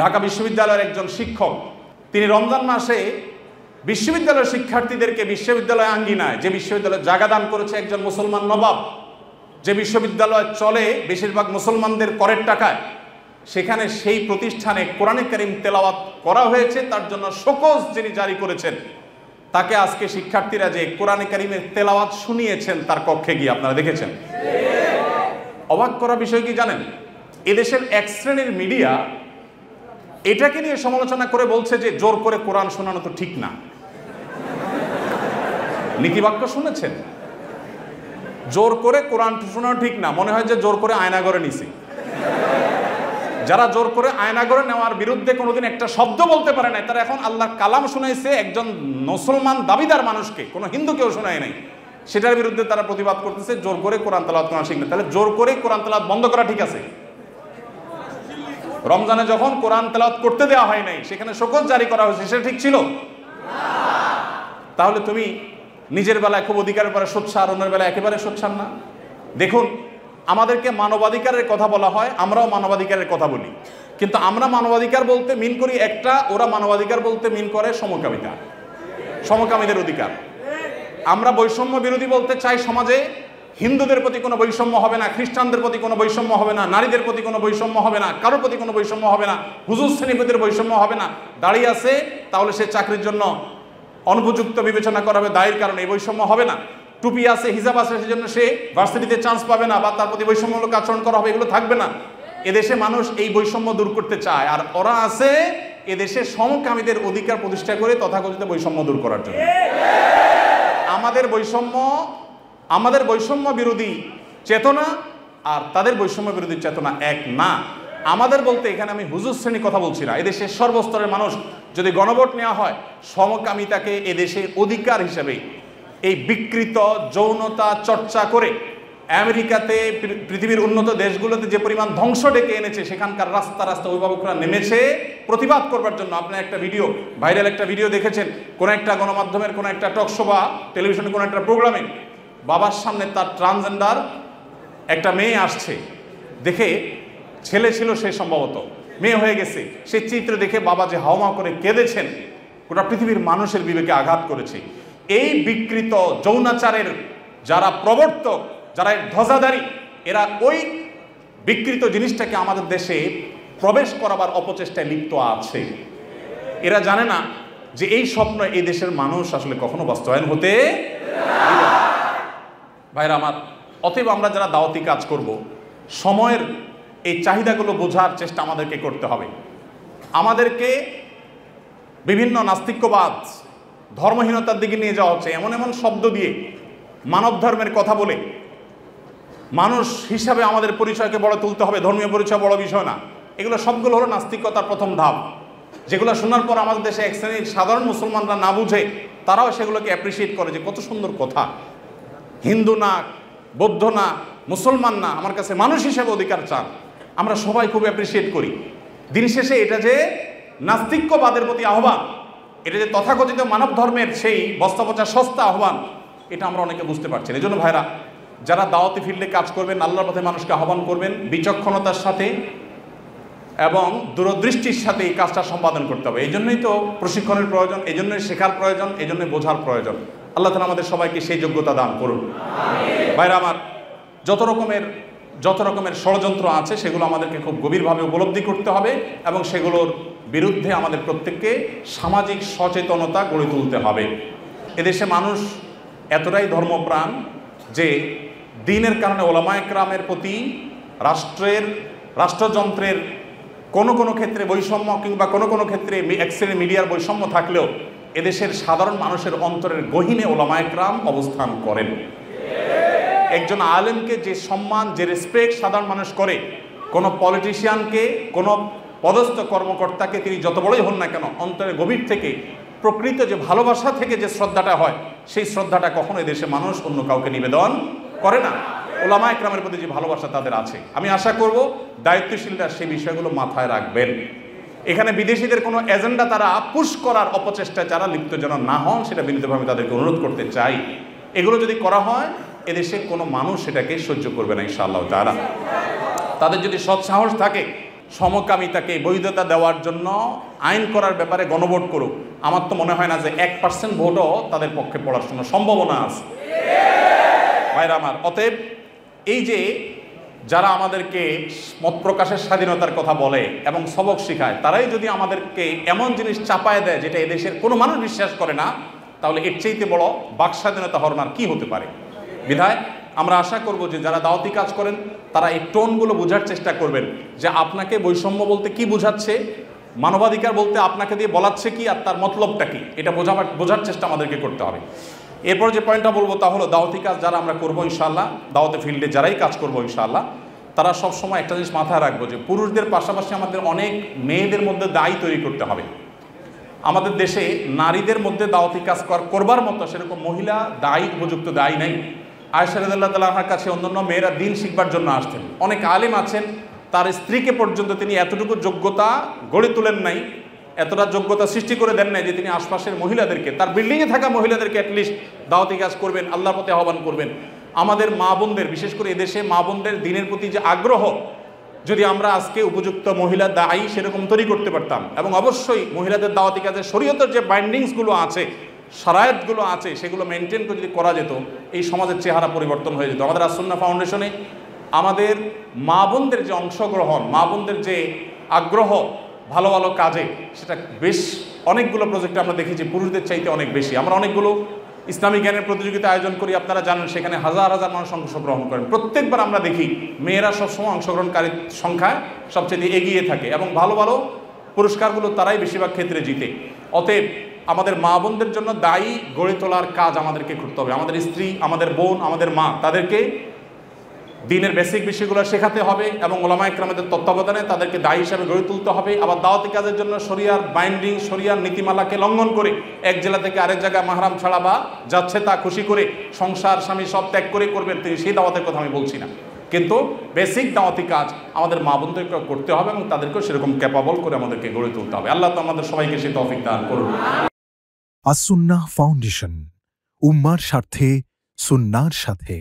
ঢাকা বিশ্ববিদ্যালয়ের একজন শিক্ষক, তিনি রমজান মাসে বিশ্ববিদ্যালয়ের শিক্ষার্থীদেরকে বিশ্ববিদ্যালয় আঙ্গিনায়, যে বিশ্ববিদ্যালয়ে জায়গা দান করেছে একজন মুসলমান নবাব, যে বিশ্ববিদ্যালয় চলে বেশিরভাগ মুসলমানদের করের টাকায়, সেখানে সেই প্রতিষ্ঠানে কোরআনে কারীম তেলাওয়াত করা হয়েছে। তার জন্য শোকজ যিনি জারি করেছেন, তাকে আজকে শিক্ষার্থীরা যে কোরআনে কারীমের তেলাওয়াত শুনিয়েছেন তার কক্ষে গিয়ে, আপনারা দেখেছেন। অবাক করা বিষয় কি জানেন, এদেশের এক শ্রেণীর মিডিয়া এটাকে নিয়ে সমালোচনা করে বলছে যে জোর করে কোরআন শোনানো তো ঠিক না। নীতিবাক্য শুনেছেন? জোর করে কোরআন শোনানো ঠিক না, মনে হয় যে জোর করে আয়নাঘরে নিছি। যারা জোর করে আয়নাঘরে নেওয়ার বিরুদ্ধে কোনোদিন একটা শব্দ বলতে পারে নাই, তারা এখন আল্লাহর কালাম শুনাইছে একজন মুসলমান দাবিদার মানুষকে, কোনো হিন্দুকেও শোনায় নাই, সেটার বিরুদ্ধে তারা প্রতিবাদ করতেছে জোর করে কোরআন তেলাওয়াত করা শিখবে। তাহলে জোর করে কোরআন তেলাওয়াত বন্ধ করা ঠিক আছে? রমজানে যখন কোরআন তেলাওয়াত করতে দেওয়া হয় নাই, সেখানে শোকজ জারি করা হয়েছে, সেটা ঠিক ছিল? তাহলে তুমি নিজের বেলায় খুব অধিকারের পরে সোচ্চার, অন্যের বেলায় একেবারে সোচ্চার না। দেখুন, আমাদেরকে মানবাধিকারের কথা বলা হয়, আমরাও মানবাধিকারের কথা বলি, কিন্তু আমরা মানবাধিকার বলতে মিন করি একটা, ওরা মানবাধিকার বলতে মিন করে সমকামিতা, সমকামীদের অধিকার। আমরা বৈষম্য বিরোধী বলতে চাই সমাজে হিন্দুদের প্রতি কোনো বৈষম্য হবে না, খ্রিস্টানদের প্রতি কোনো বৈষম্য হবে না, নারীদের প্রতি কোনো বৈষম্য হবে না, কারোর প্রতি কোনো বৈষম্য হবে না, হুজুর শ্রেণীপতির বৈষম্য হবে না। দাঁড়িয়ে আছে তাহলে সে চাকরির জন্য অনুপযুক্ত বিবেচনা করা হবে, দায়ের কারণে এই বৈষম্য হবে না। টুপি আছে, হিজাব আছে, সেজন্য সে ভার্সিটিতে চান্স পাবে না বা তার প্রতি বৈষম্যমূলক আচরণ করা হবে, এগুলো থাকবে না। এদেশে মানুষ এই বৈষম্য দূর করতে চায়, আর ওরা আছে এদেশে সমকামীদের অধিকার প্রতিষ্ঠা করে তথাকথিত বৈষম্য দূর করার জন্য। আমাদের বৈষম্য বিরোধী চেতনা আর তাদের বৈষম্য বিরোধী চেতনা এক না। আমাদের বলতে এখানে আমি হুজুর শ্রেণী কথা বলছি না, এদেশের সর্বস্তরের মানুষ যদি গণভোট নেওয়া হয়, সমকামিতাকে এদেশের অধিকার হিসেবে এই বিকৃত যৌনতা চর্চা করে আমেরিকাতে, পৃথিবীর উন্নত দেশগুলোতে যে পরিমাণ ধ্বংস ডেকে এনেছে, সেখানকার রাস্তা রাস্তা অভিভাবকরা নেমেছে প্রতিবাদ করবার জন্য। আপনার একটা ভিডিও, ভাইরাল একটা ভিডিও দেখেছেন, কোন একটা গণমাধ্যমের কোন একটা টকশো বা টেলিভিশনের কোন একটা প্রোগ্রামে বাবার সামনে তার ট্রান্সজেন্ডার একটা মেয়ে আসছে, দেখে ছেলে ছিল সে, সম্ভবত মেয়ে হয়ে গেছে, সে চিত্র দেখে বাবা যে হাওমা করে কেঁদেছেন, গোটা পৃথিবীর মানুষের বিবেকে আঘাত করেছে। এই বিকৃত যৌনাচারের যারা প্রবর্তক, যারা এর ধ্বজাধারী, এরা ওই বিকৃত জিনিসটাকে আমাদের দেশে প্রবেশ করাবার অপচেষ্টায় লিপ্ত আছে। এরা জানে না যে এই স্বপ্ন এই দেশের মানুষ আসলে কখনো বাস্তবায়ন হতে দিবে না। ভাইরা আমার, অতএব আমরা যারা দাওয়াতি কাজ করব, সময়ের এই চাহিদাগুলো বোঝার চেষ্টা আমাদেরকে করতে হবে। আমাদেরকে বিভিন্ন নাস্তিক্যবাদ, ধর্মহীনতার দিকে নিয়ে যাওয়া হচ্ছে, এমন এমন শব্দ দিয়ে, মানব ধর্মের কথা বলে মানুষ হিসাবে আমাদের পরিচয়কে বড় তুলতে হবে, ধর্মীয় পরিচয় বড় বিষয় না। এগুলো সবগুলো হলো নাস্তিকতার প্রথম ধাপ, যেগুলো শোনার পর আমাদের দেশে এক শ্রেণীর সাধারণ মুসলমানরা না বুঝে তারাও সেগুলোকে অ্যাপ্রিসিয়েট করে যে কত সুন্দর কথা, হিন্দু না, বৌদ্ধ না, মুসলমান না, আমার কাছে মানুষ হিসেবে অধিকার চান। আমরা সবাই খুব অ্যাপ্রিসিয়েট করি। দিন শেষে এটা যে নাস্তিক্যবাদের প্রতি আহ্বান, এটা যে তথাকথিত মানব ধর্মের সেই বস্তাপচা সস্তা আহ্বান, এটা আমরা অনেকে বুঝতে পারছি না। এই জন্য ভাইরা, যারা দাওয়াতি ফিল্ডে কাজ করবেন, আল্লাহর পথে মানুষকে আহ্বান করবেন, বিচক্ষণতার সাথে এবং দূরদৃষ্টির সাথে এই কাজটা সম্পাদন করতে হবে। এই জন্যই তো প্রশিক্ষণের প্রয়োজন, এই জন্যই শেখার প্রয়োজন, এই জন্যই বোঝার প্রয়োজন। আল্লাহ তাআলা আমাদের সবাইকে সেই যোগ্যতা দান করুন। ভাইরা আমার, যত রকমের ষড়যন্ত্র আছে সেগুলো আমাদেরকে খুব গভীরভাবে উপলব্ধি করতে হবে এবং সেগুলোর বিরুদ্ধে আমাদের প্রত্যেককে সামাজিক সচেতনতা গড়ে তুলতে হবে। এদেশে মানুষ এতটাই ধর্মপ্রাণ যে দ্বীনের কারণে ওলামায়ে কেরামের প্রতি রাষ্ট্রযন্ত্রের কোনো ক্ষেত্রে বৈষম্য কিংবা কোনো ক্ষেত্রে এক শ্রেণীর মিডিয়ার বৈষম্য থাকলেও এদেশের সাধারণ মানুষের অন্তরের গহীনে ওলামায়ে কেরাম অবস্থান করেন। একজন আলেমকে যে সম্মান, যে রেসপেক্ট সাধারণ মানুষ করে, কোনো পলিটিশিয়ানকে, কোনো পদস্থ কর্মকর্তাকে তিনি যত বড়ই হন না কেন, অন্তরের গভীর থেকে প্রকৃত যে ভালোবাসা থেকে যে শ্রদ্ধাটা হয়, সেই শ্রদ্ধাটা কখনো এদেশে মানুষ অন্য কাউকে নিবেদন করে না। ওলামায়ে কেরামের প্রতি যে ভালোবাসা তাদের আছে, আমি আশা করব দায়িত্বশীলরা সেই বিষয়গুলো মাথায় রাখবেন। এখানে বিদেশিদের কোনো এজেন্ডা তারা পুশ করার অপচেষ্টায় যারা লিপ্ত যেন না হন, সেটা বিনীতভাবে তাদেরকে অনুরোধ করতে চাই। এগুলো যদি করা হয়, এদেশে কোনো মানুষ সেটাকে সহ্য করবে না ইনশাআল্লাহ তাআলা। তাদের যদি সৎ সাহস থাকে, সমকামিতাকে বৈধতা দেওয়ার জন্য আইন করার ব্যাপারে গণভোট করুক, আমার তো মনে হয় না যে 1% ভোটও তাদের পক্ষে পড়ার জন্য সম্ভাবনা আছে। ভাইরা আমার, অতএব এই যে যারা আমাদেরকে মত প্রকাশের স্বাধীনতার কথা বলে এবং সবক শিখায়, তারাই যদি আমাদেরকে এমন জিনিস চাপায় দেয় যেটা এদেশের কোনো মানুষ বিশ্বাস করে না, তাহলে এর চাইতে বড় বাক স্বাধীনতা হরমার কি হতে পারে। বিধায় আমরা আশা করব যে যারা দাওয়াতি কাজ করেন তারা এই টোনগুলো বোঝার চেষ্টা করবেন যে আপনাকে বৈষম্য বলতে কি বোঝাচ্ছে, মানবাধিকার বলতে আপনাকে দিয়ে বলাচ্ছে কি, আর তার মতলবটা কি, এটা বোঝার চেষ্টা আমাদেরকে করতে হবে। এরপর যে পয়েন্টটা বলবো তা হলো দাওয়াতি কাজ যারা আমরা করবো ইনশাআল্লাহ, দাওয়াতি ফিল্ডে যারাই কাজ করবো ইনশাআল্লাহ, তারা সবসময় একটা জিনিস মাথায় রাখবো যে পুরুষদের পাশাপাশি আমাদের অনেক মেয়েদের মধ্যে দায়ী তৈরি করতে হবে। আমাদের দেশে নারীদের মধ্যে দাওয়াতি কাজ করবার মতো সেরকম মহিলা দায়ী, উপযুক্ত দায়ী নাই। আয়েশা রাদিয়াল্লাহু তাআলা আনহার কাছে অন্যান্য মেয়েরা দিন শিখবার জন্য আসতেন। অনেক আলেম আছেন, তার স্ত্রীকে পর্যন্ত তিনি এতটুকু যোগ্যতা গড়ে তোলেন নাই, এতটা যোগ্যতা সৃষ্টি করে দেন নাই যে তিনি আশপাশের মহিলাদেরকে, তার বিল্ডিংয়ে থাকা মহিলাদেরকে অ্যাটলিস্ট দাওয়াতি কাজ করবেন, আল্লাহর পথে আহ্বান করবেন। আমাদের মা বোনদের, বিশেষ করে এদেশে মা বোনদের দিনের প্রতি যে আগ্রহ, যদি আমরা আজকে উপযুক্ত মহিলা দায়ী সেরকম তৈরি করতে পারতাম, এবং অবশ্যই মহিলাদের দাওয়াতি কাজে শরীয়তের যে বাইন্ডিংসগুলো আছে, শারায়াতগুলো আছে, সেগুলো মেনটেন করে যদি করা যেত, এই সমাজের চেহারা পরিবর্তন হয়ে যেত। আমাদের আসুন্নাহ ফাউন্ডেশনে আমাদের মা বোনদের যে অংশগ্রহণ, মা বোনদের যে আগ্রহ ভালো ভালো কাজে, সেটা বেশ অনেকগুলো প্রজেক্টে আমরা দেখেছি পুরুষদের চাইতে অনেক বেশি। আমরা অনেকগুলো ইসলামী জ্ঞানের প্রতিযোগিতা আয়োজন করি, আপনারা জানেন, সেখানে হাজার হাজার মানুষ অংশগ্রহণ করেন। প্রত্যেকবার আমরা দেখি মেয়েরা সবসময় অংশগ্রহণকারীর সংখ্যায় সবচেয়ে এগিয়ে থাকে এবং ভালো ভালো পুরস্কারগুলো তারাই বেশিরভাগ ক্ষেত্রে জিতে। অতএব আমাদের মা বোনদের জন্য দায়ী গড়ে তোলার কাজ আমাদেরকে করতে হবে। আমাদের স্ত্রী, আমাদের বোন, আমাদের মা, তাদেরকে দিনের বেসিক বিষয়গুলো শেখাতে হবে এবং ওলামা ইকরামদের তত্ত্বাবধানে তাদেরকে দায়ী হিসাবে গড়ে তুলতে হবে। আবার দাওয়াতি কাজের জন্য শরিয়ার বাইন্ডিং, শরিয়ার নীতিমালাকে লঙ্ঘন করে এক জেলা থেকে আরেক জায়গায় মাহরাম ছাড়া বা যাচ্ছে তা খুশি করে সংসার স্বামী সব ত্যাগ করে করবেন তিনি, সেই দাওয়াতের কথা আমি বলছি না, কিন্তু বেসিক দাওয়াতি কাজ আমাদের মা বোনদেরকে করতে হবে এবং তাদেরকেও সেরকম ক্যাপাবল করে আমাদেরকে গড়ে তুলতে হবে। আল্লাহ তো আমাদের সবাইকে সেই তৌফিক দান করুন। আস-সুন্নাহ ফাউন্ডেশন, উম্মার স্বার্থে সুন্নাহর সাথে।